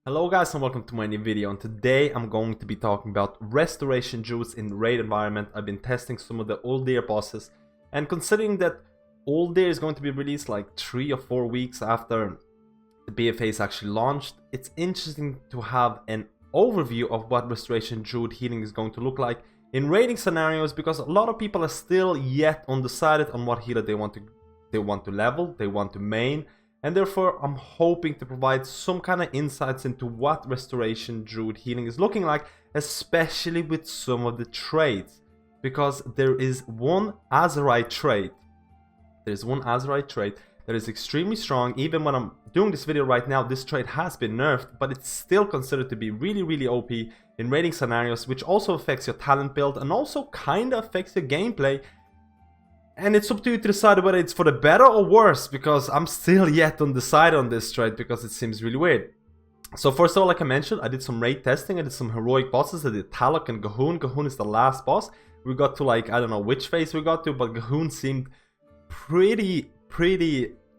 Hello guys and welcome to my new video, and today I'm going to be talking about restoration druids in raid environment. I've been testing some of the ULDIR bosses, and considering that ULDIR is going to be released like 3 or 4 weeks after the BfA is actually launched, it's interesting to have an overview of what restoration druid healing is going to look like in raiding scenarios, because a lot of people are still yet undecided on what healer they want to level, they want to main. And therefore, I'm hoping to provide some kind of insights into what restoration druid healing is looking like, especially with some of the trades. Because there is one Azerite trade. There's one Azerite trade that is extremely strong. Even when I'm doing this video right now, this trade has been nerfed, but it's still considered to be really OP in raiding scenarios, which also affects your talent build and also kind of affects your gameplay. And it's up to you to decide whether it's for the better or worse, because I'm still yet undecided on this trade because it seems really weird. So first of all, like I mentioned, I did some raid testing. I did some heroic bosses. I did Taloc and G'huun. G'huun is the last boss. We got to, like, I don't know which phase we got to, but G'huun seemed pretty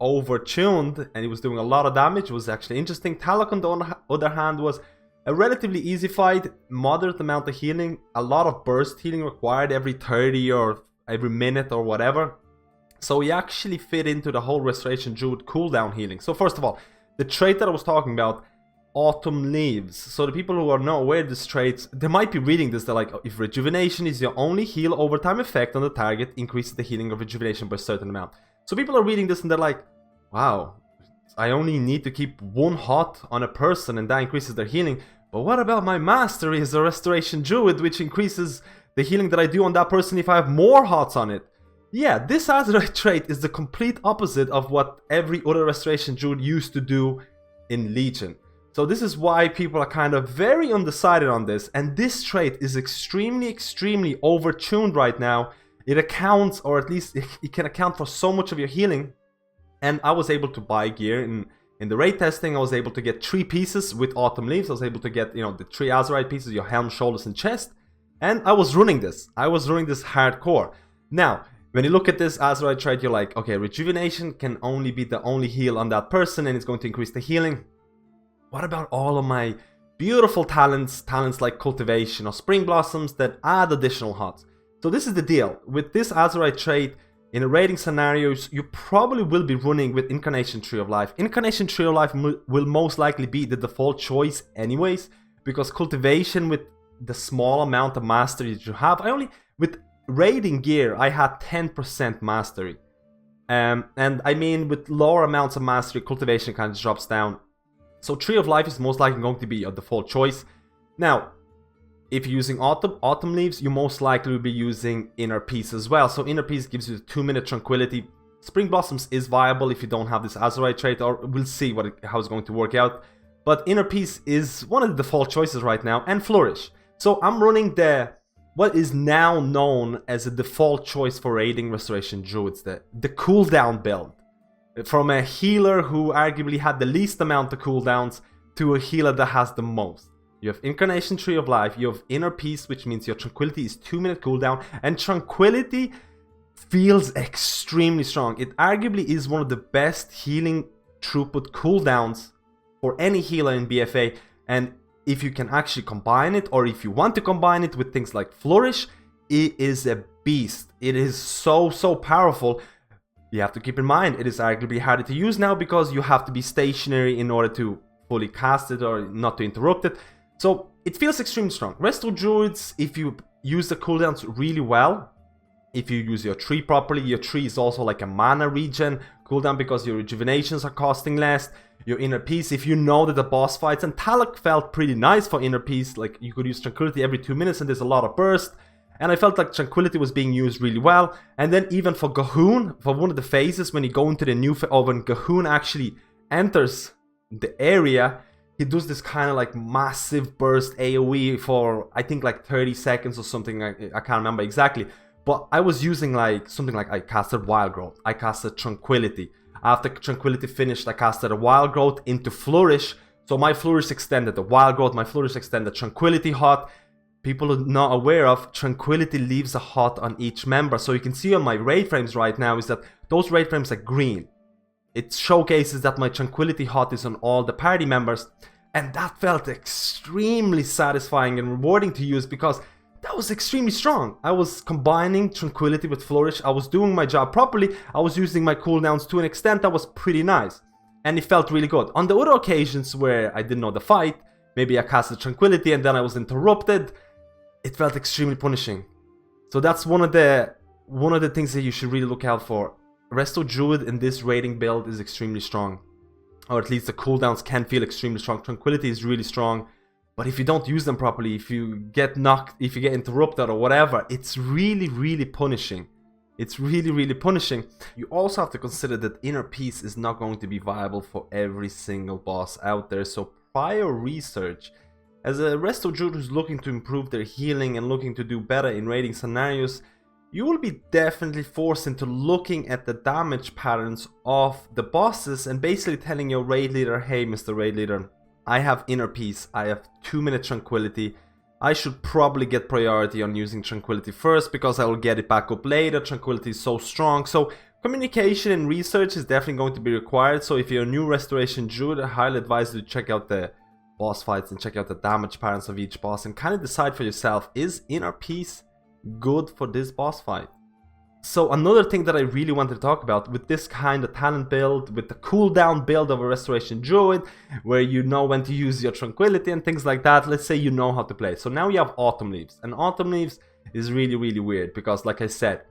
overtuned and he was doing a lot of damage. It was actually interesting. Taloc on the other hand was a relatively easy fight, moderate amount of healing, a lot of burst healing required every 30 or every minute or whatever. So he actually fit into the whole restoration druid cooldown healing. So first of all, the trait that I was talking about, autumn leaves. So the people who are not aware of this trait, they might be reading this, they're like, if rejuvenation is your only heal over time effect on the target, increases the healing of rejuvenation by a certain amount. So people are reading this and they're like, wow, I only need to keep one hot on a person and that increases their healing. But what about my mastery as a restoration druid, which increases the healing that I do on that person if I have more hots on it? Yeah, this Azerite trait is the complete opposite of what every other restoration druid used to do in Legion. So this is why people are kind of very undecided on this, and this trait is extremely overtuned right now. It accounts, or at least it can account for so much of your healing. And I was able to buy gear in the raid testing. I was able to get 3 pieces with autumn leaves. I was able to get, you know, the 3 Azerite pieces, your helm, shoulders and chest. And I was running this. I was running this hardcore. Now, when you look at this Azerite trait, you're like, okay, rejuvenation can only be the only heal on that person and it's going to increase the healing. What about all of my beautiful talents like cultivation or spring blossoms that add additional hots? So this is the deal. With this Azerite trait, in a raiding scenarios, you probably will be running with Incarnation Tree of Life. Incarnation Tree of Life will most likely be the default choice anyways, because cultivation with the small amount of mastery that you have, with raiding gear, I had 10% mastery. And I mean, with lower amounts of mastery, cultivation kind of drops down. So Tree of Life is most likely going to be your default choice. Now, if you're using autumn leaves, you most likely will be using Inner Peace as well. So Inner Peace gives you 2-minute tranquility. Spring Blossoms is viable if you don't have this Azerite trait, or we'll see how it's going to work out. But Inner Peace is one of the default choices right now, and Flourish. So I'm running what is now known as a default choice for raiding restoration druids, the cooldown build. From a healer who arguably had the least amount of cooldowns to a healer that has the most. You have Incarnation Tree of Life, you have Inner Peace, which means your Tranquility is 2-minute cooldown, and Tranquility feels extremely strong. It arguably is one of the best healing throughput cooldowns for any healer in BfA, and if you can actually combine it, or if you want to combine it with things like Flourish, it is a beast. It is so powerful. You have to keep in mind, it is arguably harder to use now because you have to be stationary in order to fully cast it or not to interrupt it. So it feels extremely strong. Resto Druids, if you use the cooldowns really well, if you use your tree properly, your tree is also like a mana regen cooldown because your rejuvenations are costing less. Your Inner Peace, if you know that the boss fights, and Taloc felt pretty nice for Inner Peace, like you could use Tranquility every 2 minutes and there's a lot of burst. And I felt like Tranquility was being used really well. And then even for G'huun, for one of the phases, when you go into the new phase, or when G'huun actually enters the area, he does this kind of like massive burst AoE for, I think, like 30 seconds or something. I can't remember exactly. But I was using like something like, I casted Wild Growth, I casted Tranquility. After Tranquility finished, I casted a Wild Growth into Flourish. So my Flourish extended the Wild Growth, my Flourish extended Tranquility hot. People are not aware of, Tranquility leaves a hot on each member. So you can see on my raid frames right now is that those raid frames are green. It showcases that my Tranquility hot is on all the party members. And that felt extremely satisfying and rewarding to use because that was extremely strong. I was combining Tranquility with Flourish. I was doing my job properly. I was using my cooldowns to an extent that was pretty nice. And it felt really good. On the other occasions where I didn't know the fight, maybe I casted Tranquility and then I was interrupted, it felt extremely punishing. So that's one of the things that you should really look out for. Resto Druid in this raiding build is extremely strong. Or at least the cooldowns can feel extremely strong. Tranquility is really strong. But if you don't use them properly, if you get knocked, if you get interrupted or whatever, it's really, really punishing. It's really, really punishing. You also have to consider that Inner Peace is not going to be viable for every single boss out there. So prior research, as a Resto Druid who's looking to improve their healing and looking to do better in raiding scenarios, you will be definitely forced into looking at the damage patterns of the bosses and basically telling your raid leader, hey Mr. Raid Leader, I have Inner Peace, I have 2-minute Tranquility, I should probably get priority on using Tranquility first because I will get it back up later. Tranquility is so strong. So communication and research is definitely going to be required. So if you're a new Restoration Druid, I highly advise you to check out the boss fights and check out the damage patterns of each boss and kind of decide for yourself, is Inner Peace good for this boss fight? So another thing that I really wanted to talk about with this kind of talent build, with the cooldown build of a Restoration Druid, where you know when to use your Tranquility and things like that, let's say you know how to play. So now you have Autumn Leaves, and Autumn Leaves is really, really weird because, like I said,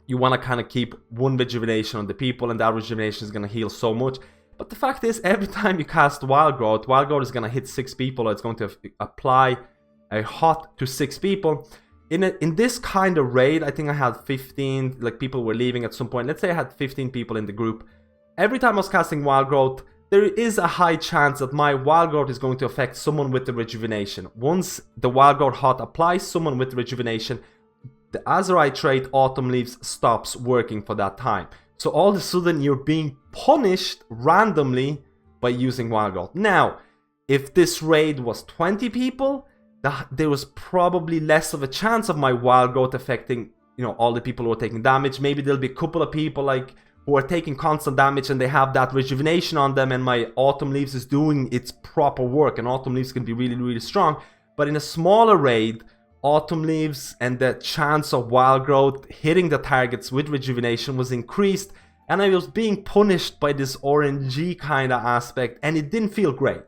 you want to kind of keep one rejuvenation on the people, and that rejuvenation is going to heal so much. But the fact is, every time you cast Wild Growth is going to hit 6 people, or it's going to apply a hot to 6 people. In this kind of raid, I think I had 15, like people were leaving at some point. Let's say I had 15 people in the group. Every time I was casting Wild Growth, there is a high chance that my Wild Growth is going to affect someone with the rejuvenation. Once the Wild Growth hot applies someone with rejuvenation, the Azerite trait Autumn Leaves stops working for that time. So all of a sudden you're being punished randomly by using Wild Growth. Now, if this raid was 20 people, there was probably less of a chance of my Wild Growth affecting, all the people who are taking damage. Maybe there'll be a couple of people who are taking constant damage and they have that rejuvenation on them, and my Autumn Leaves is doing its proper work, and Autumn Leaves can be really, really strong. But in a smaller raid, Autumn Leaves and the chance of Wild Growth hitting the targets with rejuvenation was increased, and I was being punished by this RNG kind of aspect, and it didn't feel great.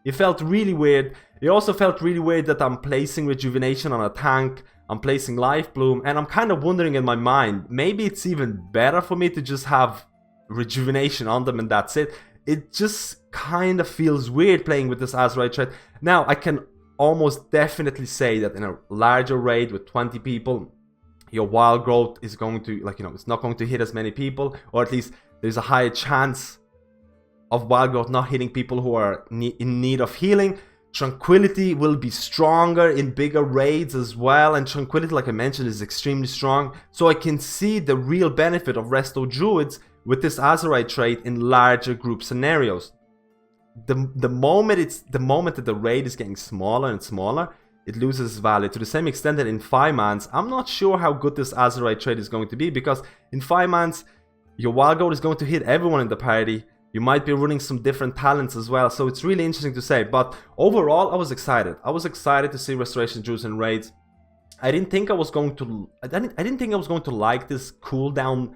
It felt really weird. It also felt really weird that I'm placing rejuvenation on a tank, I'm placing Life Bloom, and I'm kind of wondering in my mind, maybe it's even better for me to just have rejuvenation on them and that's it. It just kind of feels weird playing with this Azerite trait. Now, I can almost definitely say that in a larger raid with 20 people, your Wild Growth is going to, it's not going to hit as many people, or at least there's a higher chance of Wild Growth not hitting people who are in need of healing. Tranquility will be stronger in bigger raids as well, and Tranquility, like I mentioned, is extremely strong. So I can see the real benefit of Resto Druids with this Azerite trait in larger group scenarios. The moment that the raid is getting smaller and smaller, it loses value to the same extent that in 5-mans, I'm not sure how good this Azerite trait is going to be, because in 5-mans, your Wild Growth is going to hit everyone in the party. You might be running some different talents as well, so it's really interesting to say. But overall, I was excited. I was excited to see Restoration Druids in raids. I didn't think I was going to like this cooldown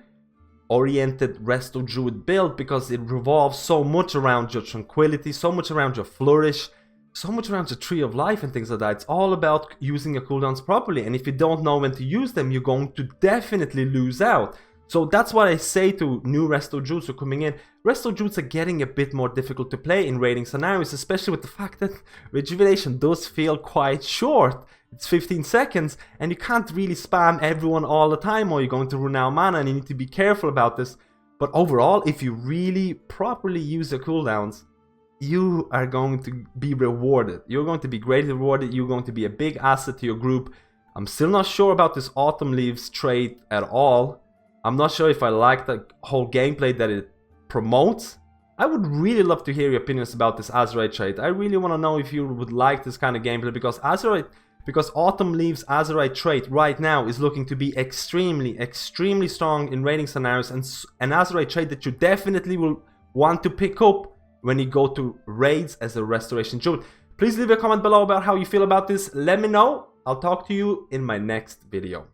oriented Resto Druid build, because it revolves so much around your Tranquility, so much around your Flourish, so much around your Tree of Life and things like that. It's all about using your cooldowns properly, and if you don't know when to use them, you're going to definitely lose out. So that's what I say to new Resto Druids who are coming in. Resto Druids are getting a bit more difficult to play in raiding scenarios, especially with the fact that rejuvenation does feel quite short. It's 15 seconds, and you can't really spam everyone all the time, or you're going to run out of mana, and you need to be careful about this. But overall, if you really properly use your cooldowns, you are going to be rewarded. You're going to be greatly rewarded. You're going to be a big asset to your group. I'm still not sure about this Autumn Leaves trait at all. I'm not sure if I like the whole gameplay that it promotes. I would really love to hear your opinions about this Azerite trait. I really want to know if you would like this kind of gameplay, because Autumn Leaves Azerite trait right now is looking to be extremely, extremely strong in raiding scenarios, and an Azerite trait that you definitely will want to pick up when you go to raids as a restoration druid. Please leave a comment below about how you feel about this. Let me know. I'll talk to you in my next video.